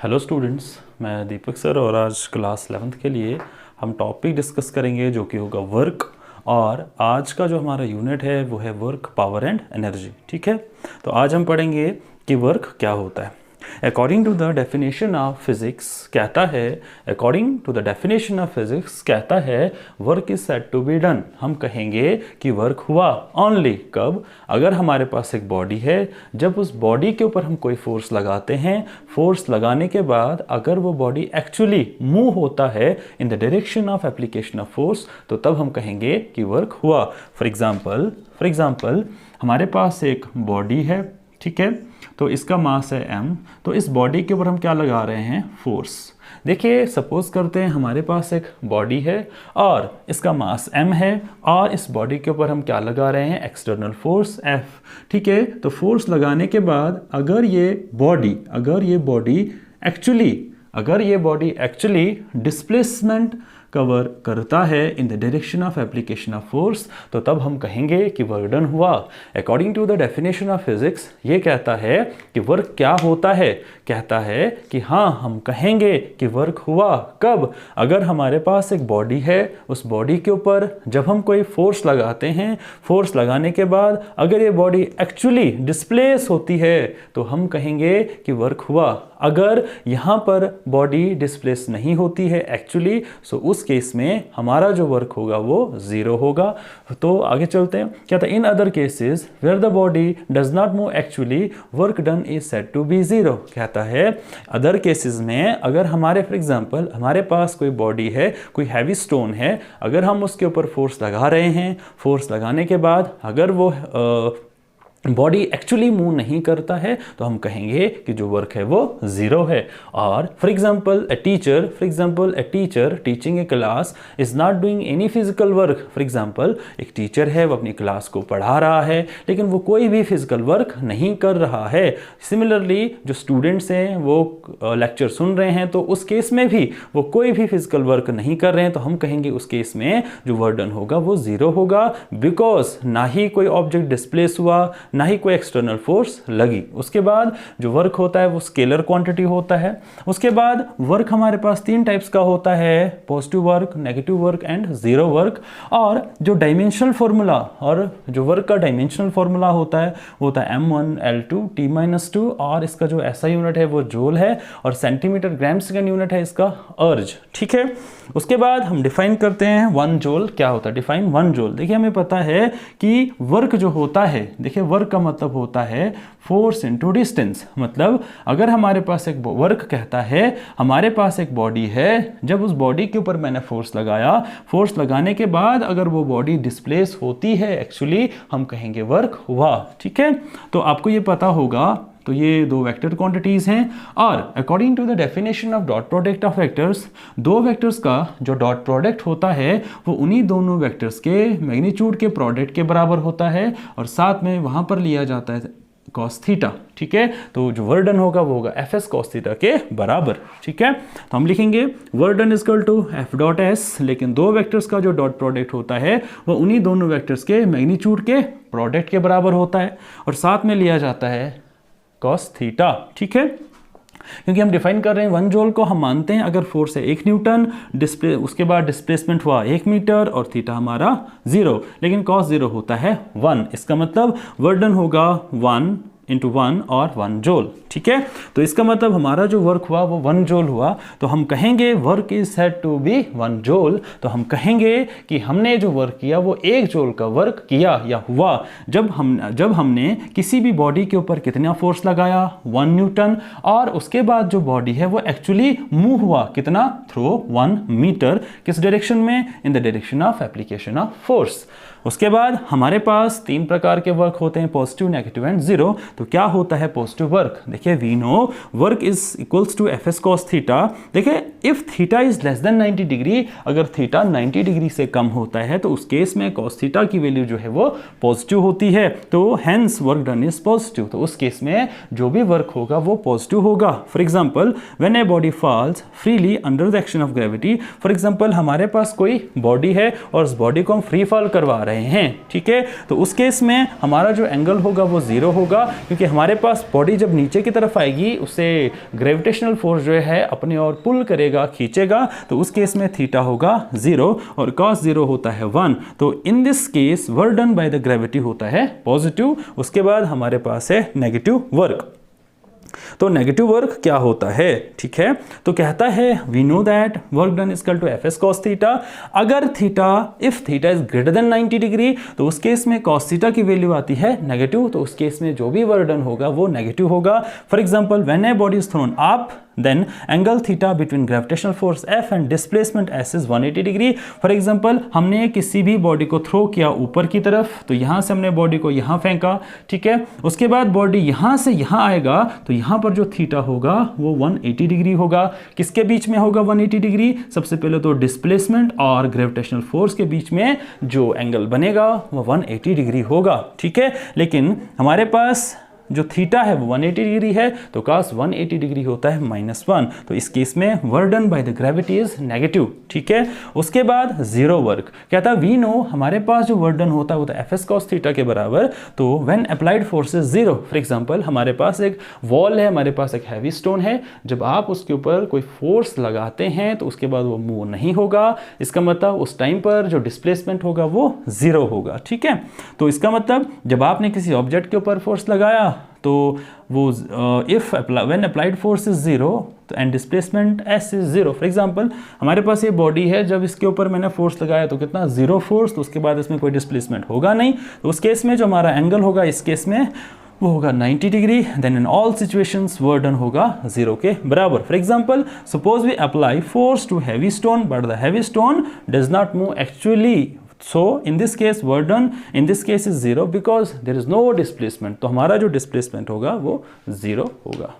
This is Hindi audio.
हेलो स्टूडेंट्स, मैं दीपक सर और आज क्लास 11th के लिए हम टॉपिक डिस्कस करेंगे जो कि होगा वर्क। और आज का जो हमारा यूनिट है वो है वर्क, पावर एंड एनर्जी। ठीक है, तो आज हम पढ़ेंगे कि वर्क क्या होता है। According to the definition of physics कहता है, according to the definition of physics कहता है work is said to be done. हम कहेंगे कि वर्क हुआ ओनली कब, अगर हमारे पास एक बॉडी है, जब उस बॉडी के ऊपर हम कोई फोर्स लगाते हैं, फोर्स लगाने के बाद अगर वो बॉडी एक्चुअली मूव होता है in the direction of application of force, तो तब हम कहेंगे कि वर्क हुआ। फॉर एग्जाम्पल हमारे पास एक बॉडी है, ठीक है, तो इसका मास है m। तो इस बॉडी के ऊपर हम क्या लगा रहे हैं, फोर्स। देखिए, सपोज करते हैं हमारे पास एक बॉडी है और इसका मास m है और इस बॉडी के ऊपर हम क्या लगा रहे हैं, एक्सटर्नल फोर्स F। ठीक है, तो फोर्स लगाने के बाद अगर ये बॉडी एक्चुअली डिस्प्लेसमेंट कवर करता है in the direction of application of force, तो तब हम कहेंगे कि वर्क डन हुआ। According to the definition of physics ये कहता है कि वर्क क्या होता है, कहता है कि हाँ, हम कहेंगे कि वर्क हुआ कब, अगर हमारे पास एक बॉडी है, उस बॉडी के ऊपर जब हम कोई फोर्स लगाते हैं, फोर्स लगाने के बाद अगर ये बॉडी एक्चुअली डिस्प्लेस होती है तो हम कहेंगे कि वर्क हुआ। अगर यहाँ पर बॉडी डिस्प्लेस नहीं होती है एक्चुअली, सो उस केस में हमारा जो वर्क होगा वो 0 होगा। तो आगे चलते हैं, क्या था, in other cases where the body does not move actually work done is said to be 0। कहता है अदर केसेस में अगर फॉर एग्जांपल हमारे पास कोई बॉडी है, कोई हैवी स्टोन है, अगर हम उसके ऊपर फोर्स लगा रहे हैं, फोर्स लगाने के बाद अगर वो बॉडी एक्चुअली मूव नहीं करता है तो हम कहेंगे कि जो वर्क है वो 0 है। और for example a teacher teaching A class is not doing any physical work. For example एक टीचर है, वो अपनी क्लास को पढ़ा रहा है लेकिन वो कोई भी फिजिकल वर्क नहीं कर रहा है। सिमिलरली जो स्टूडेंट्स हैं वो लेक्चर सुन रहे हैं, तो उस केस में भी वो कोई भी फिजिकल वर्क नहीं कर रहे हैं, तो हम कहेंगे उस केस में जो वर्क डन होगा वो 0 होगा, बिकॉज ना ही कोई ऑब्जेक्ट डिस्प्लेस हुआ, ना ही कोई एक्सटर्नल फोर्स लगी। उसके बाद जो वर्क होता है वो स्केलर क्वांटिटी होता है। उसके बाद वर्क हमारे पास 3 टाइप्स का होता है, positive work, negative work and 0 work. और जो डायमेंशनल फॉर्मूला और जो वर्क का डायमेंशनल फॉर्मूला होता है वो होता है m1 L2 T-2, और इसका जो ऐसा यूनिट है वो जूल है और सेंटीमीटर ग्राम सेकेंड यूनिट है इसका अर्ज। ठीक है, उसके बाद हम डिफाइन करते हैं 1 जूल क्या होता है। डिफाइन 1 जूल, देखिए हमें पता है कि वर्क जो होता है, देखिए वर्क का मतलब होता है फोर्स इनटू डिस्टेंस। मतलब अगर हमारे पास एक वर्क कहता है हमारे पास एक बॉडी है, जब उस बॉडी के ऊपर मैंने फोर्स लगाया, फोर्स लगाने के बाद अगर वो बॉडी डिस्प्लेस होती है एक्चुअली, हम कहेंगे वर्क हुआ। ठीक है, तो आपको ये पता होगा, तो ये 2 वेक्टर क्वांटिटीज हैं। और according to the definition of dot product of vectors, 2 vectors का जो डॉट प्रोडक्ट होता है वो उन्हीं दोनों वेक्टर्स के मैग्नीट्यूड के प्रोडक्ट के बराबर होता है, और साथ में वहां पर लिया जाता है cos थीटा। ठीक है, तो जो वर्क डन होगा वो होगा fs cos थीटा के बराबर। ठीक है, तो हम लिखेंगे work done equal to f dot s, लेकिन 2 वेक्टर्स का जो डॉट प्रोडक्ट होता है वो उन्हीं दोनों वेक्टर्स के मैग्नीट्यूड के प्रोडक्ट के बराबर होता है, और साथ में लिया जाता है cos थीटा। ठीक है, क्योंकि हम डिफाइन कर रहे हैं 1 जूल को, हम मानते हैं अगर फोर्स है 1 न्यूटन, उसके बाद डिस्प्लेसमेंट हुआ 1 मीटर और थीटा हमारा 0, लेकिन cos 0 होता है 1। इसका मतलब वर्क डन होगा 1 इंटू 1 और 1 जूल। ठीक है, तो इसका मतलब हमारा जो वर्क हुआ वो 1 जूल हुआ। तो हम कहेंगे work is said to be 1 joule. तो हम कहेंगे कि हमने जो वर्क किया वो 1 जूल का वर्क किया या हुआ जब हमने किसी भी बॉडी के ऊपर कितना फोर्स लगाया, 1 न्यूटन, और उसके बाद जो बॉडी है वो एक्चुअली मूव हुआ कितना, थ्रू 1 मीटर। किस डायरेक्शन में, इन the direction of application of force. उसके बाद हमारे पास 3 प्रकार के वर्क होते हैं, पॉजिटिव, नेगेटिव एंड 0। तो क्या होता है पॉजिटिव वर्क, देखिए we know work is equals to fs cos theta. देखिए if theta is less than 90 degree, अगर थीटा 90 डिग्री से कम होता है तो उस केस में cos थीटा की वैल्यू जो है वो पॉजिटिव होती है, तो hence work done is positive, तो उस केस में जो भी वर्क होगा वो पॉजिटिव होगा। For example when a body falls freely under the action of gravity, for example हमारे पास कोई बॉडी है और उस बॉडी को हम फ्री फॉल करवा रहे हैं, ठीक है, तो उस केस में हमारा जो एंगल होगा वो 0 होगा, क्योंकि हमारे पास बॉडी जब नीचे की तरफ आएगी उसे ग्रेविटेशनल फोर्स जो है अपनी ओर पुल करेगा, खींचेगा, तो उस केस में थीटा होगा 0 और cos 0 होता है 1, तो in this case work done by the gravity होता है पॉजिटिव। उसके बाद हमारे पास है नेगेटिव वर्क। तो नेगेटिव वर्क क्या होता है, ठीक है, तो कहता है we know that work done equal to F S cos theta. अगर theta if theta is greater than 90 degree तो उस केस में कॉस थीटा की वैल्यू आती है नेगेटिव, तो उस केस में जो भी वर्क डन होगा वो नेगेटिव होगा। For example when a body is throne up then angle theta between gravitational force F and displacement S is 180 degree. For example हमने किसी भी बॉडी को थ्रो किया ऊपर की तरफ, तो यहाँ से हमने बॉडी को यहाँ फेंका, ठीक है, उसके बाद बॉडी यहाँ से यहाँ आएगा तो यहाँ पर जो थीटा होगा वो 180 डिग्री होगा। किसके बीच में होगा 180 डिग्री? सबसे पहले तो डिस्प्लेसमेंट और ग्रेविटेशनल फोर्स के बीच में जो एंगल बनेगा वो 180 डिग्री होगा, ठीक है, लेकिन हमारे पास जो थीटा है वो 180 डिग्री है, तो cos 180 डिग्री होता है -1, तो इस केस में work done by the gravity is negative, ठीक है। उसके बाद जीरो वर्क, कहता है वी नो हमारे पास जो वर्क डन होता है वो तो एफ एस कॉस थीटा के बराबर, तो when applied force is 0, for example हमारे पास एक वॉल है, हमारे पास एक हैवी स्टोन है, जब आप उसके ऊपर कोई फोर्स लगाते हैं तो उसके बाद वो मूव नहीं होगा, इसका मतलब उस टाइम पर जो डिस्प्लेसमेंट होगा वो 0 होगा, ठीक है। तो इसका मतलब जब आपने किसी ऑब्जेक्ट के ऊपर फोर्स लगाया तो वो if when applied force is 0 and displacement s is 0, for example हमारे पास ये बॉडी है, जब इसके ऊपर मैंने फोर्स लगाया तो कितना 0 फोर्स, तो उसके बाद इसमें कोई डिस्प्लेसमेंट होगा नहीं, तो उस केस में जो हमारा एंगल होगा इस केस में वो होगा 90 degree. Then in all situations work done होगा 0 के बराबर। For example suppose we apply force to heavy stone but the heavy stone does not move actually, so in this case work done in this case is 0 because there is no displacement, तो हमारा जो displacement होगा वो 0 होगा।